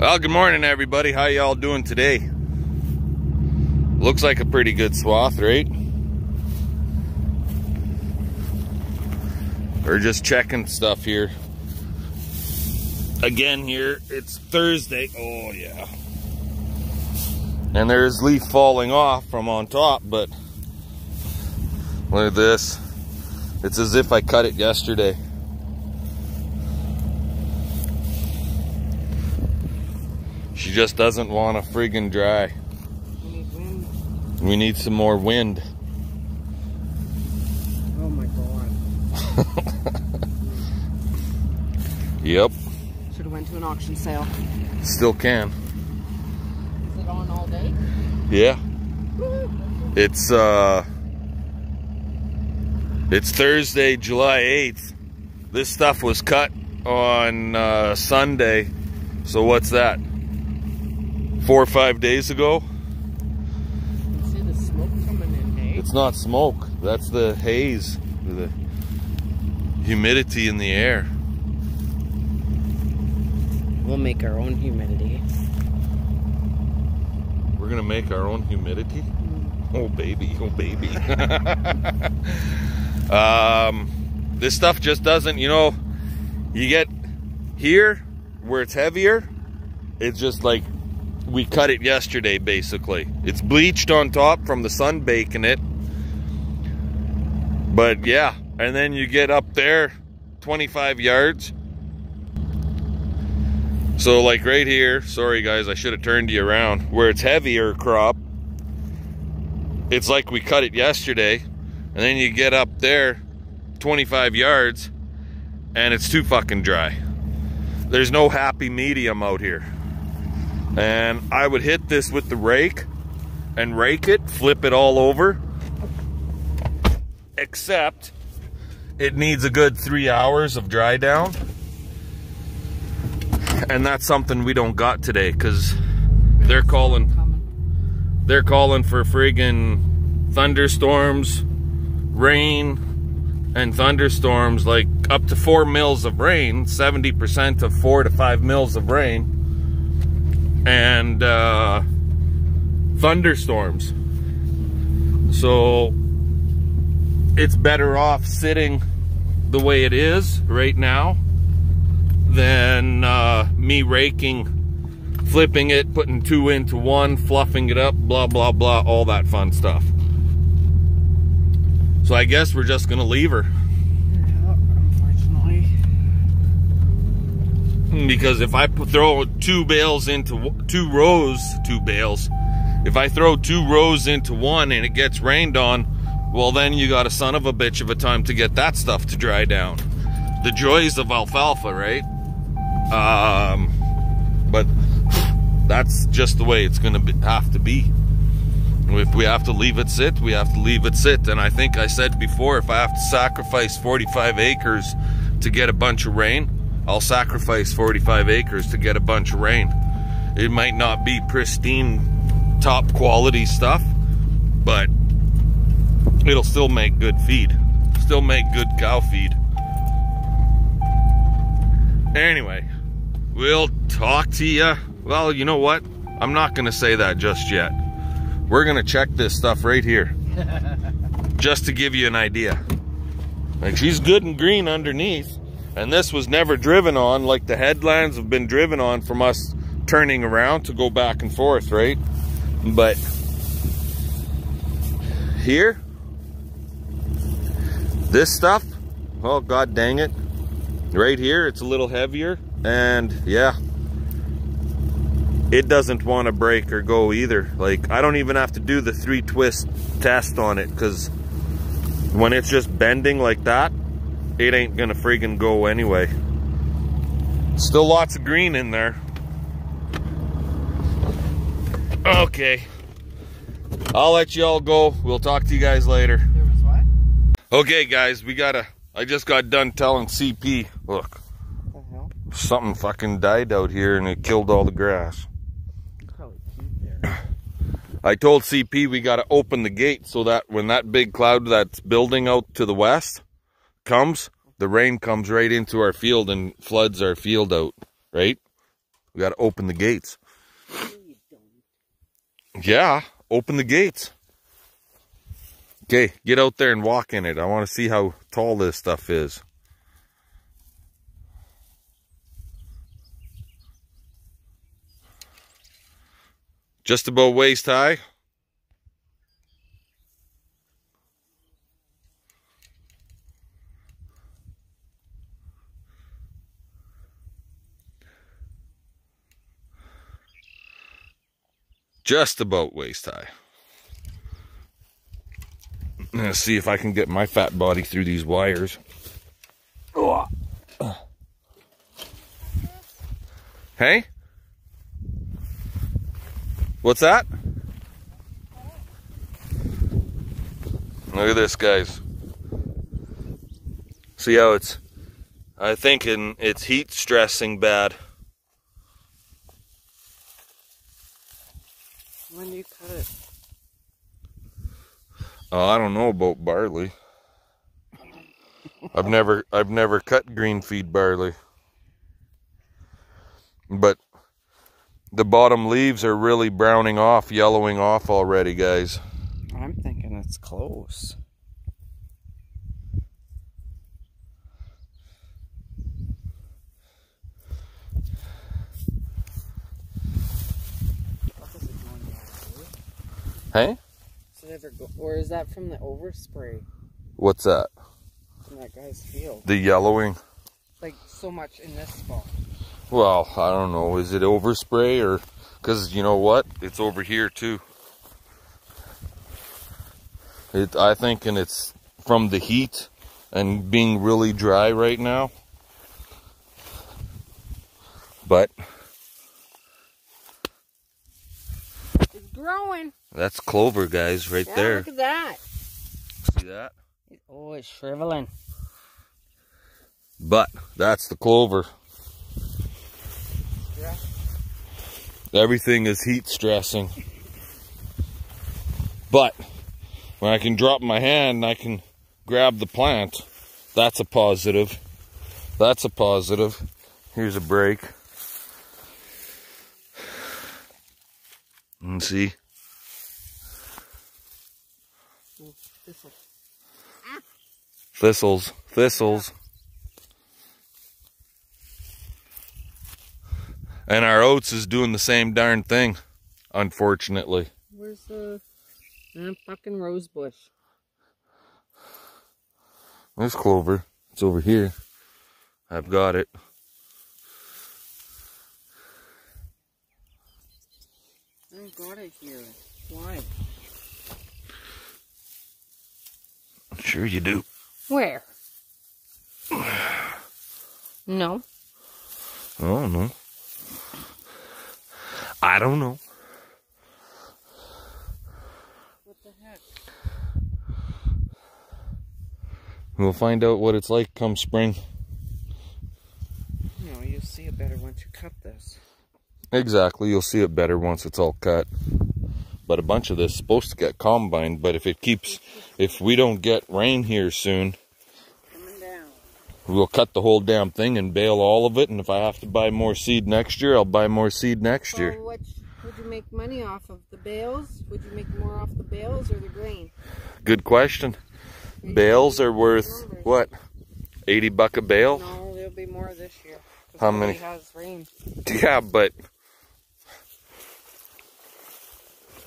Well, good morning, everybody. How y'all doing today? Looks like a pretty good swath, right? We're just checking stuff here. Again here, it's Thursday. Oh, yeah. And there's leaf falling off from on top, but look at this. It's as if I cut it yesterday. She just doesn't want to friggin' dry. We need wind. We need some more wind. Oh my god. Yep. Should have went to an auction sale. Still can. Is it on all day? Yeah. It's Thursday, July 8th. This stuff was cut on Sunday. So what's that? 4 or 5 days ago? You see the smoke coming in, hey? It's not smoke. That's the haze. The humidity in the air. We'll make our own humidity. We're gonna make our own humidity? Oh baby, oh baby. This stuff just doesn't, you know, you get here where it's heavier, it's just like we cut it yesterday basically. It's bleached on top from the sun baking it. But yeah, and then you get up there 25 yards. So like right here, sorry guys, I should have turned you around, where it's heavier crop, it's like we cut it yesterday, and then you get up there 25 yards and it's too fucking dry. There's no happy medium out here. And I would hit this with the rake and rake it, flip it all over, except it needs a good 3 hours of dry down. And that's something we don't got today, because they're calling for friggin' thunderstorms, rain, and thunderstorms, like up to 4 mils of rain, 70% of 4 to 5 mils of rain, and thunderstorms. So it's better off sitting the way it is right now than me raking, flipping it, putting 2 into 1, fluffing it up, blah blah blah, all that fun stuff. So I guess we're just gonna leave her. Yeah, unfortunately. Because if I throw 2 bales into 2 rows, 2 bales, if I throw 2 rows into 1 and it gets rained on, well then you got a son of a bitch of a time to get that stuff to dry down. The joys of alfalfa, right? But that's just the way it's gonna have to be. If we have to leave it sit, we have to leave it sit. And I think I said before, if I have to sacrifice 45 acres to get a bunch of rain, I'll sacrifice 45 acres to get a bunch of rain. It might not be pristine, top quality stuff, but it'll still make good feed. Still make good cow feed. Anyway, we'll talk to you. Well, you know what? I'm not gonna say that just yet. We're gonna check this stuff right here. Just to give you an idea. Like, she's good and green underneath. And this was never driven on, like the headlands have been driven on from us turning around to go back and forth, right? But here, this stuff, oh god dang it, right here it's a little heavier, and yeah, it doesn't want to break or go either. Like, I don't even have to do the 3 twist test on it, because when it's just bending like that, it ain't gonna friggin' go anyway. Still lots of green in there. Okay, I'll let you all go. We'll talk to you guys later. There was what? Okay guys, I just got done telling CP, look, What the hell? something fucking died out here and it killed all the grass. Probably cute there. I told CP we gotta open the gate so that when that big cloud that's building out to the west comes, the rain comes right into our field and floods our field out, right? We got to open the gates. No, you don't. Yeah, open the gates. Okay, get out there and walk in it. I want to see how tall this stuff is. Just about waist high. Just about waist high. I'm gonna see if I can get my fat body through these wires. Oh. Hey? What's that? Look at this, guys. See how it's, I think it's heat stressing bad. When do you cut it? Oh, I don't know about barley. I've never cut green feed barley. But the bottom leaves are really browning off, yellowing off already, guys. I'm thinking it's close. Hey? Or is that from the overspray? What's that? From that guy's field. The yellowing? Like so much in this spot. Well, I don't know. Is it overspray or... Because you know what? It's over here too. I think it's from the heat and being really dry right now. But... It's growing. That's clover, guys, right there. Look at that. See that? Oh, it's shriveling. But that's the clover. Yeah. Everything is heat stressing. But when I can drop my hand and I can grab the plant, that's a positive. That's a positive. Here's a break. And see? Thistle. Thistles. Thistles. And our oats is doing the same darn thing, unfortunately. Where's the fucking rose bush? There's clover. It's over here. I've got it. I got it here. Why? Sure you do. Where? No. Oh, no. I don't know. What the heck? We'll find out what it's like come spring. No, you'll see it better once you cut this. Exactly, you'll see it better once it's all cut. But a bunch of this is supposed to get combined, but if we don't get rain here soon, Coming down. we'll cut the whole damn thing and bale all of it, and if I have to buy more seed next year, I'll buy more seed next year. So what would you make money off of? The bales? Would you make more off the bales or the grain? Good question. Bales are worth, what, 80 buck a bale? No, there'll be more this year. How many? It has rain. Yeah, but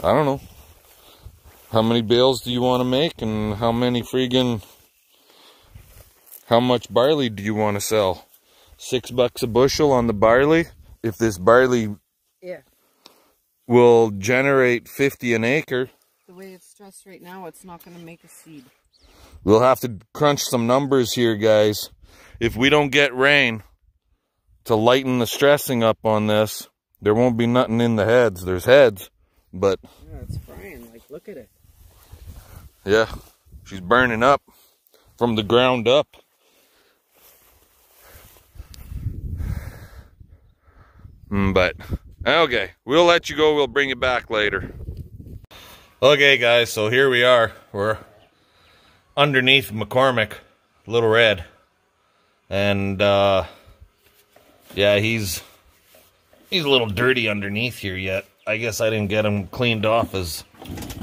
I don't know. How many bales do you want to make, and how much barley do you want to sell? $6 a bushel on the barley? If this barley will generate 50 an acre, The way it's stressed right now, it's not going to make a seed. we'll have to crunch some numbers here, guys. If we don't get rain to lighten the stressing up on this, there won't be nothing in the heads. There's heads, but... Yeah, it's frying. Like, look at it. Yeah, she's burning up from the ground up. But, okay, we'll let you go. We'll bring you back later. Okay, guys, so here we are. We're underneath McCormick, Little Red. And, yeah, he's He's a little dirty underneath here yet. I guess I didn't get him cleaned off as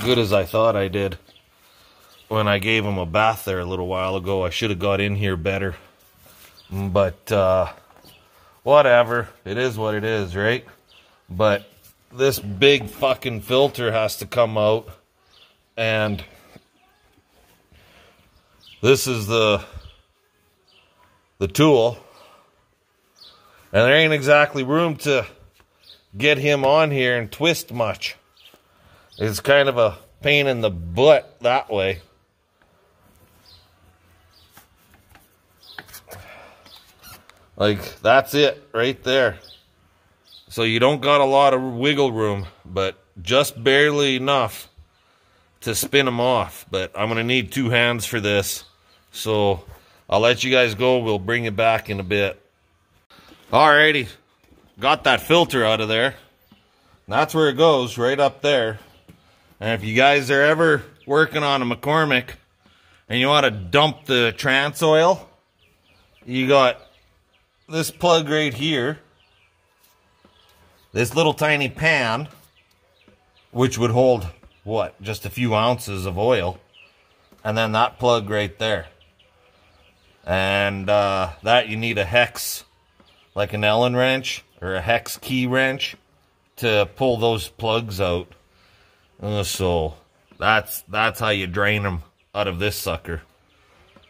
good as I thought I did when I gave him a bath there a little while ago. I should have got in here better. But whatever. It is what it is, right? But this big fucking filter has to come out. And this is the tool. And there ain't exactly room to get him on here and twist much. It's kind of a pain in the butt that way. Like, that's it right there. So you don't got a lot of wiggle room, but just barely enough to spin them off. But I'm going to need 2 hands for this. So I'll let you guys go. We'll bring it back in a bit. Alrighty. Got that filter out of there. That's where it goes, right up there. And if you guys are ever working on a McCormick and you want to dump the trans oil, you got this plug right here. This little tiny pan, which would hold, what, just a few ounces of oil. And then that plug right there. And that you need a hex, like an Allen wrench or a hex key wrench to pull those plugs out. So that's how you drain them out of this sucker.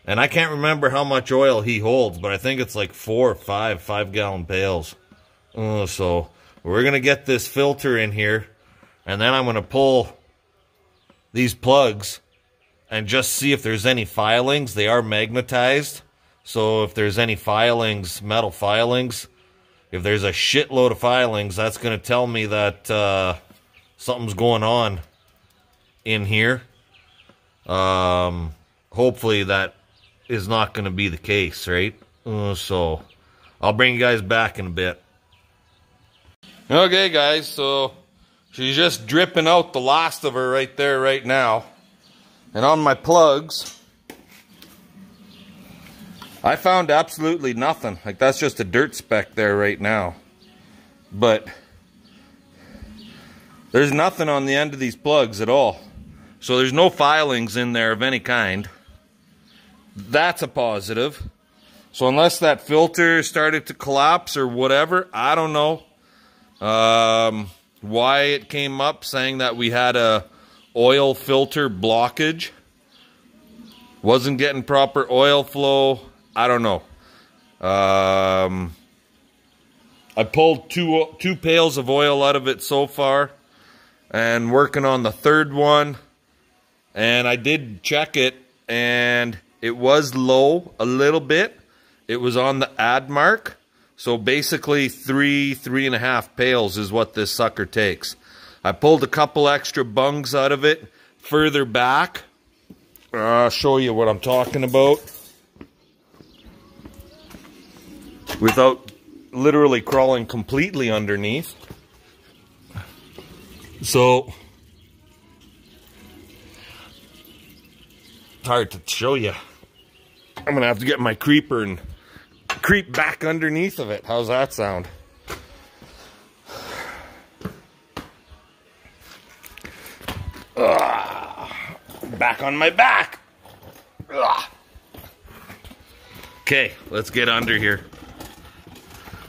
And I can't remember how much oil he holds, but I think it's like 4 or 5 5-gallon pails. So we're going to get this filter in here, and then I'm going to pull these plugs and just see if there's any filings. They are magnetized, so if there's any filings, metal filings, if there's a shitload of filings, that's going to tell me that something's going on in here. Hopefully that is not going to be the case, right? So I'll bring you guys back in a bit. Okay, guys, so she's just dripping out the last of her right there right now. And on my plugs, I found absolutely nothing. Like, that's just a dirt speck there right now. But there's nothing on the end of these plugs at all. So there's no filings in there of any kind. That's a positive. So unless that filter started to collapse or whatever, I don't know why it came up saying that we had a oil filter blockage. Wasn't getting proper oil flow. I don't know. I pulled two pails of oil out of it so far, and working on the third one. And I did check it, and it was low a little bit. It was on the add mark. So basically 3.5 pails is what this sucker takes. I pulled a couple extra bungs out of it further back. I'll show you what I'm talking about without literally crawling completely underneath. So it's hard to show you. I'm gonna have to get my creeper and creep back underneath of it. How's that sound? Back on my back. Okay, let's get under here.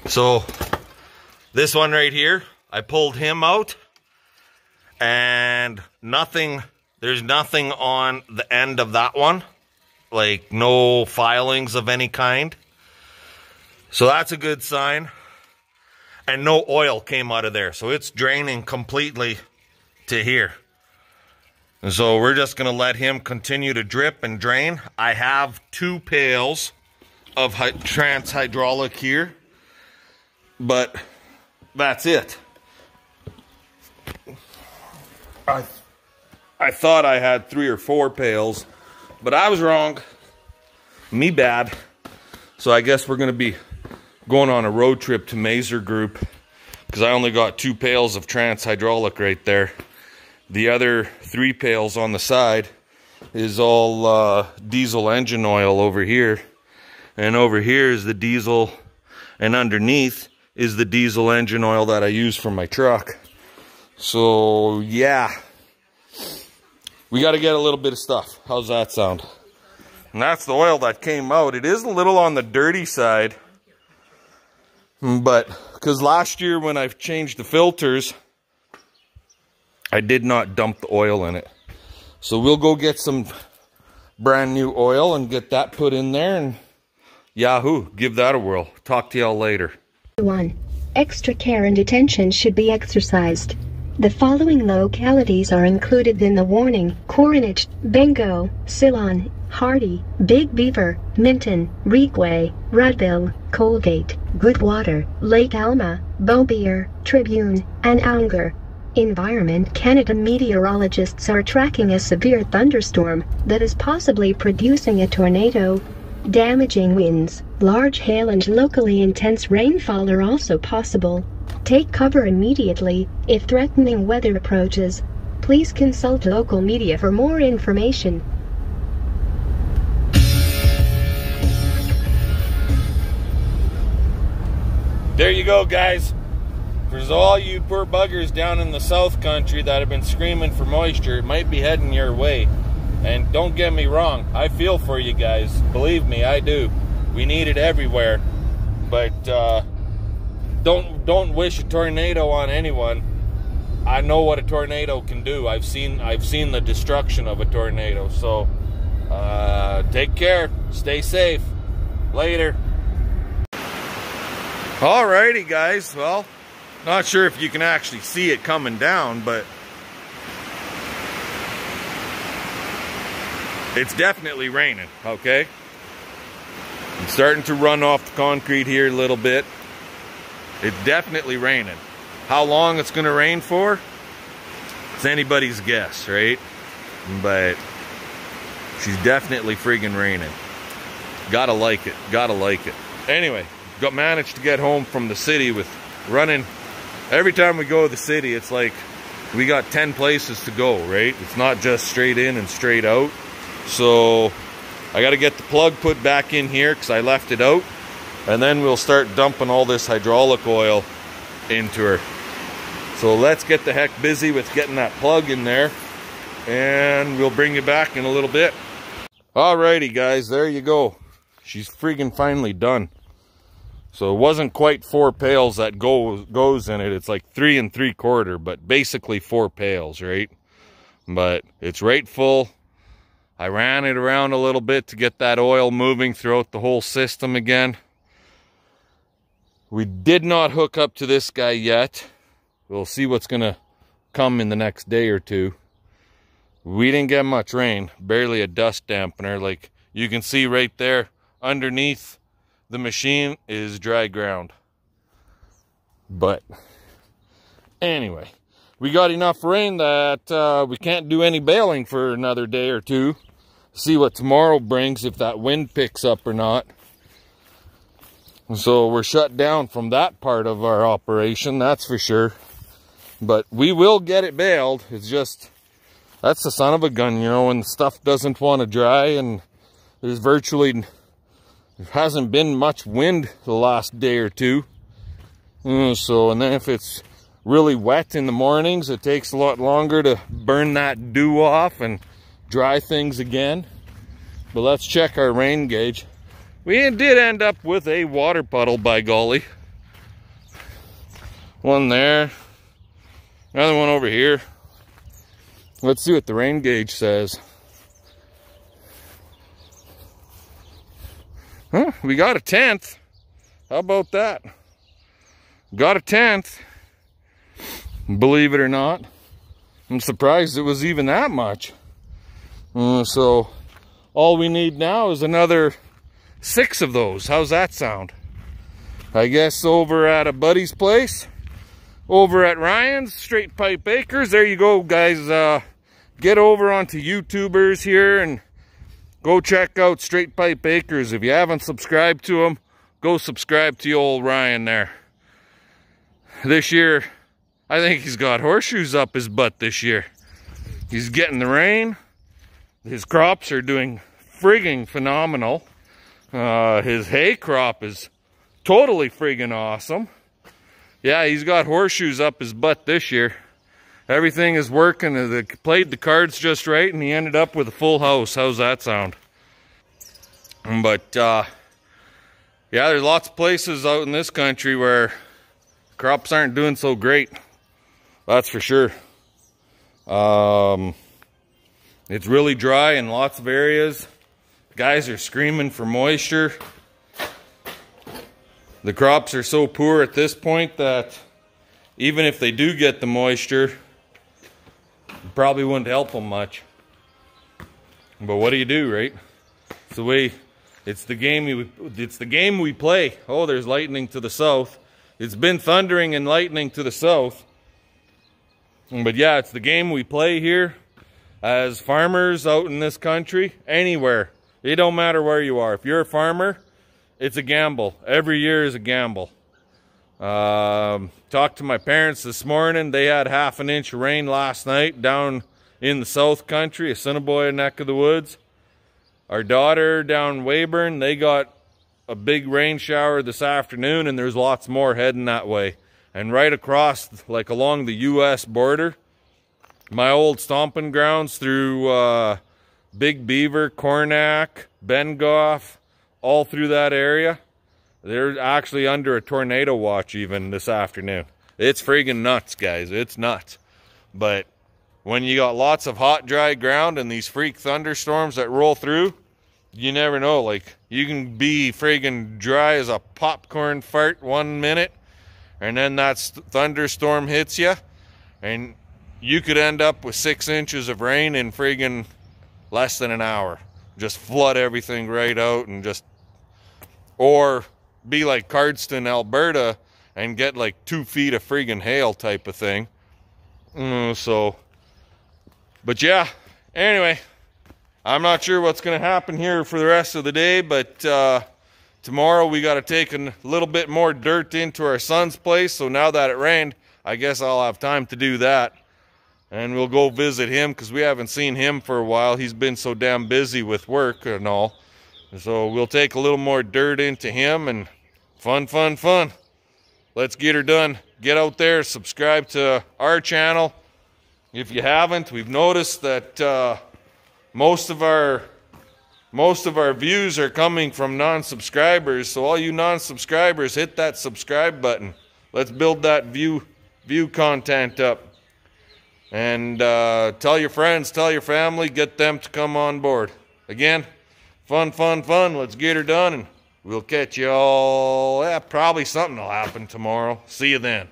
So this one right here, I pulled him out, and there's nothing on the end of that one. Like, no filings of any kind. So that's a good sign. And no oil came out of there. So it's draining completely to here. And so we're just going to let him continue to drip and drain. I have 2 pails of trans hydraulic here. But that's it. I thought I had 3 or 4 pails, but I was wrong. Me bad. So I guess we're going to be going on a road trip to Mazer Group, because I only got 2 pails of trans hydraulic right there. The other 3 pails on the side is all diesel engine oil over here. And over here is the diesel, and underneath is the diesel engine oil that I use for my truck. So yeah, we got to get a little bit of stuff. How's that sound? And that's the oil that came out. It is a little on the dirty side, but because last year when I've changed the filters, I did not dump the oil in it. So we'll go get some brand new oil and get that put in there, and yahoo, give that a whirl. Talk to y'all later. 1. Extra care and attention should be exercised. The following localities are included in the warning: Coronach, Bengo, Ceylon, Hardy, Big Beaver, Minton, Reedway, Ruddville, Colgate, Goodwater, Lake Alma, Beaubeer, Tribune, and Aunger. Environment Canada meteorologists are tracking a severe thunderstorm that is possibly producing a tornado. Damaging winds, large hail, and locally intense rainfall are also possible. Take cover immediately if threatening weather approaches. Please consult local media for more information. There you go, guys. There's all you poor buggers down in the South Country that have been screaming for moisture. It might be heading your way. And don't get me wrong, I feel for you guys. Believe me, I do. We need it everywhere. But don't wish a tornado on anyone. I know what a tornado can do. I've seen the destruction of a tornado. So take care. Stay safe. Later. Alrighty, guys. Well, not sure if you can actually see it coming down, but it's definitely raining, okay? I'm starting to run off the concrete here a little bit. It's definitely raining. How long it's gonna rain for? It's anybody's guess, right? But she's definitely friggin' raining. Gotta like it, gotta like it. Anyway, managed to get home from the city with running. Every time we go to the city, it's like we got 10 places to go, right? It's not just straight in and straight out. So I got to get the plug put back in here because I left it out, and then we'll start dumping all this hydraulic oil into her. So let's get the heck busy with getting that plug in there, and we'll bring you back in a little bit. Alrighty, guys, there you go. She's friggin' finally done. So it wasn't quite 4 pails that goes in it. It's like 3 3/4, but basically 4 pails, right? But it's right full. I ran it around a little bit to get that oil moving throughout the whole system again. We did not hook up to this guy yet. We'll see what's gonna come in the next day or two. We didn't get much rain, barely a dust dampener. Like you can see right there underneath the machine is dry ground. But anyway, we got enough rain that we can't do any baling for another day or two. See what tomorrow brings, if that wind picks up or not. So we're shut down from that part of our operation, that's for sure. But we will get it baled. It's just, that's the son of a gun, you know, when stuff doesn't want to dry and there's virtually, there hasn't been much wind the last day or two. So, and then if it's really wet in the mornings, it takes a lot longer to burn that dew off and dry things again. But let's check our rain gauge. We did end up with a water puddle, by golly. One there, another one over here. Let's see what the rain gauge says. Huh, we got a 10th. How about that? Got a 10th. Believe it or not. I'm surprised it was even that much. So all we need now is another 6 of those. How's that sound? I guess over at a buddy's place, over at Ryan's Straight Pipe Acres. There you go, guys. Get over onto YouTubers here and go check out Straight Pipe Acres. If you haven't subscribed to him, go subscribe to old Ryan there. This year, I think he's got horseshoes up his butt this year. He's getting the rain. His crops are doing frigging phenomenal. His hay crop is totally friggin' awesome. Yeah, he's got horseshoes up his butt this year. Everything is working. They played the cards just right, and he ended up with a full house. How's that sound? But, yeah, there's lots of places out in this country where crops aren't doing so great. That's for sure. It's really dry in lots of areas. Guys are screaming for moisture. The crops are so poor at this point that even if they do get the moisture, it probably wouldn't help them much. But what do you do, right? It's the way, it's the game we play. Oh, there's lightning to the south. It's been thundering and lightning to the south. But yeah, it's the game we play here as farmers out in this country, anywhere. It don't matter where you are. If you're a farmer, it's a gamble. Every year is a gamble. Talked to my parents this morning. They had half an inch of rain last night down in the south country, Assiniboia neck of the woods. Our daughter down Weyburn, they got a big rain shower this afternoon, and there's lots more heading that way. And right across, like along the U.S. border, my old stomping grounds through Big Beaver, Cornack, Bengoff, all through that area, they're actually under a tornado watch even this afternoon. It's friggin' nuts, guys. It's nuts. But when you got lots of hot, dry ground and these freak thunderstorms that roll through, you never know. Like, you can be friggin' dry as a popcorn fart 1 minute, and then that thunderstorm hits you, and you could end up with 6 inches of rain in friggin' less than an hour. Just flood everything right out, and just, or be like Cardston, Alberta, and get like 2 feet of friggin' hail type of thing. But yeah, anyway, I'm not sure what's going to happen here for the rest of the day, but tomorrow we got to take a little bit more dirt into our son's place. So now that it rained, I guess I'll have time to do that. And we'll go visit him because we haven't seen him for a while. He's been so damn busy with work and all. So we'll take a little more dirt into him, and fun. Let's get her done. Get out there, subscribe to our channel. If you haven't, we've noticed that most of our views are coming from non-subscribers. So all you non-subscribers, hit that subscribe button. Let's build that view content up. And tell your friends, tell your family, get them to come on board. Again, fun. Let's get her done, and we'll catch you all. Yeah, probably something will happen tomorrow. See you then.